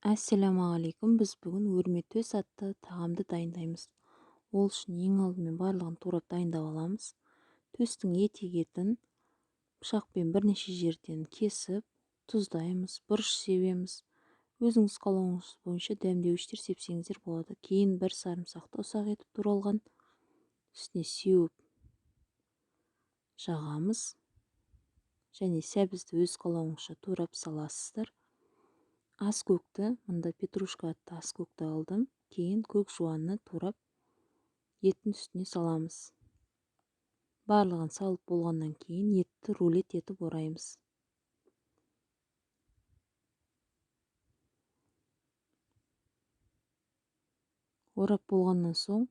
Ассалаумағалейкум. Біз бүгін өрме төс атты тағамды дайындаймыз. Ол үшін ең алдымен барлығын турап дайындап аламыз. Төстің етек-етін пышақпен бірнеше жерден кесіп, тұздаймыз, бұрыш себеміз. Өзіңіз қалауыңыз бойынша дәмдеуіштер сепсеңіздер болады. Кейін бір сарымсақты ұсақ етіп туралған үстіне сеуіп жағамыз. Және сәбізді өз қалауыңызша турап саласыздар. Ас көкті, мұнда петрушка атты ас көкті алдым. Кейін көк жуанны турап еттің үстіне саламыз. Барлығын салып болғаннан кейін етті рулет етіп ораймыз. Орап болғаннан соң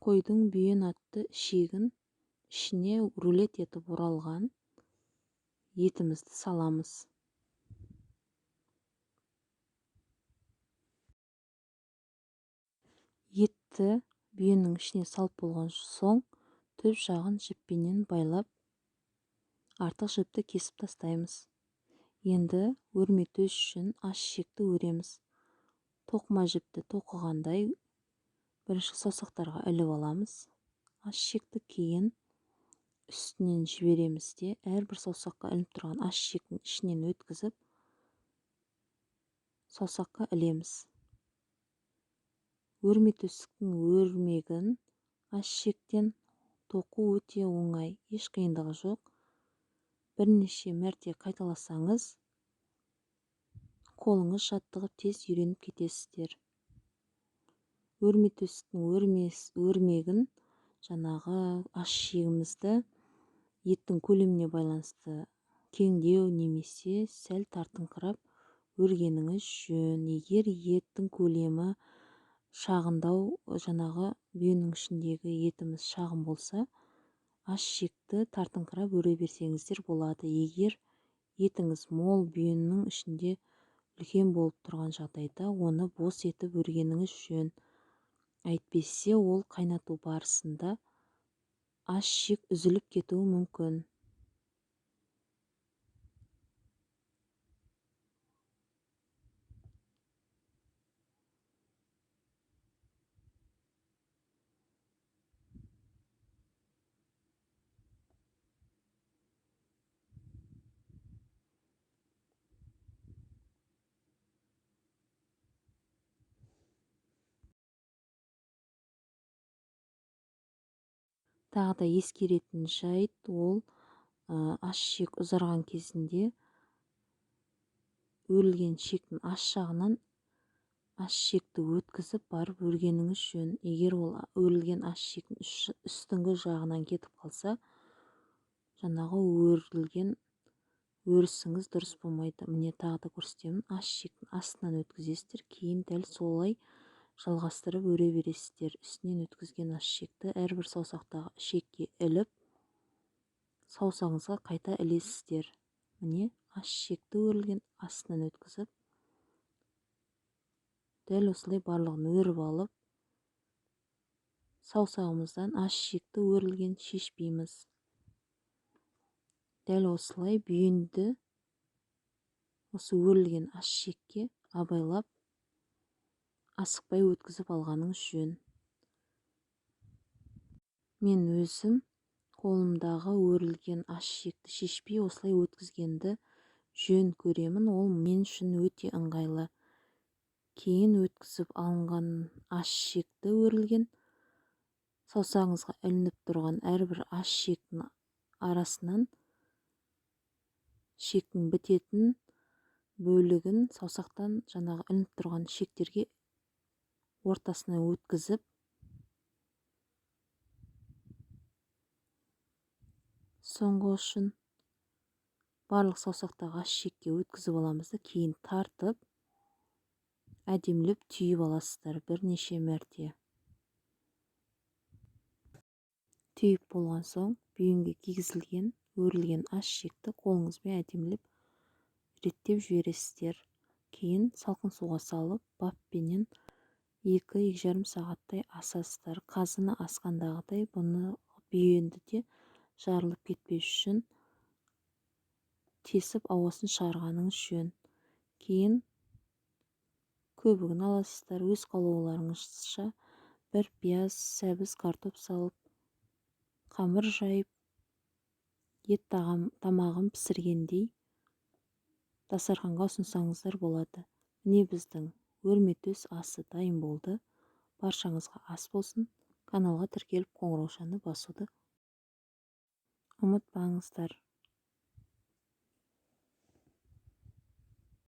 қойдың бүйен атты ішегін ішіне рулет етіп оралған етімізді саламыз. Етті бүйеннің ішіне салып болған соң төп жағын жіппенен байлап артық жіпті кесіп тастаймыз. Енді өрме төс үшін аш ішекті өреміз. Тоқыма жіпті тоқығандай бірінші саусақтарға іліп аламыз. Аш ішекті кейін үстінен жібереміз де әрбір саусаққа ілініп тұрған аш ішектің ішінен өткізіп саусаққа ілеміз. Өрме төстіктің өрмегін аш ішектен тоқу өте оңай, еш қиындығы жоқ. Бірнеше мәрте қайталасаңыз, қолыңыз жаттығып тез үйреніп кетесіздер. Өрме төстіктің өрмегін жаңағы аш ішегімізді еттің көлеміне байланысты кеңдеу немесе сәл тартыңқырап өргеніңіз жөн. Егер еттің көлемі шағындау, жаңағы бүйеннің ішіндегі етіміз шағын болса, аш ішекті тартыңқырап өре берсеңіздер болады. Егер етіңіз мол, бүйеннің ішінде үлкен болып тұрған жағдайда, оны бос етіп өргеніңіз жөн. Әйтпесе ол қайнату барысында аш ішек үзіліп кетуі мүмкін. Тағы да ескеретін жайт, ол аш ішек ұзарған кезінде өрілген ішектің аш жағынан аш ішекті өткізіп барып өргеніңіз жөн. Егер ол өрілген аш ішектің үстіңгі жағынан кетіп қалса, жаңағы өрілген өрісіңіз дұрыс болмайды. Міне тағы да көрсетемін. Аш ішектің астынан өткізесіздер, кейін дәл солай жалғастырып өре бересіздер. Үстінен өткізген аш ішекті әрбір саусақтағы ішекке іліп, саусағыңызға қайта ілесіздер. Міне аш ішекті өрілген астынан өткізіп, дәл осылай барлығын өріп алып, саусағымыздан аш ішекті өрілген шешпейміз. Дәл осылай бүйенді осы өрілген аш ішекке абайлап асықпай өткізіп алғаныңыз жөн. Мен өзім қолымдағы өрілген аш ішекті шешпей осылай өткізгенді жөн көремін. Ол мен үшін өте ыңғайлы. Кейін өткізіп алынған аш ішекті өрілген саусағыңызға ілініп тұрған әрбір аш ішектің арасынан ішектің бітетін бөлігін саусақтан жаңағы ілініп тұрған ішектерге ортасына өткізіп, соңғы үшін барлық саусақтағы аш ішекке өткізіп аламыз да кейін тартып, әдемілеп түйіп аласыздар бірнеше мәрте. Түйіп болған соң бүйенге кигізілген өрілген аш ішекті қолыңызбен әдемілеп реттеп жібересіздер. Кейін салқын суға салып, баппенен 2-2,5 сағаттай асасыздар. Қазыны асқандағыдай бұны бүйенді де жарылып кетпес үшін тесіп ауасын шығарғаныңыз жөн. Кейін көбігін аласыздар. Өз қалауларыңызша бір пияз, сәбіз, картоп салып, қамыр жайып, ет тамағын пісіргендей дастарханға ұсынсаңыздар болады. Міне біздің өрметөс асы дайын болды. Баршаңызға ас болсын. Каналға тіркеліп қоңыраушаны басуды ұмытпаңыздар.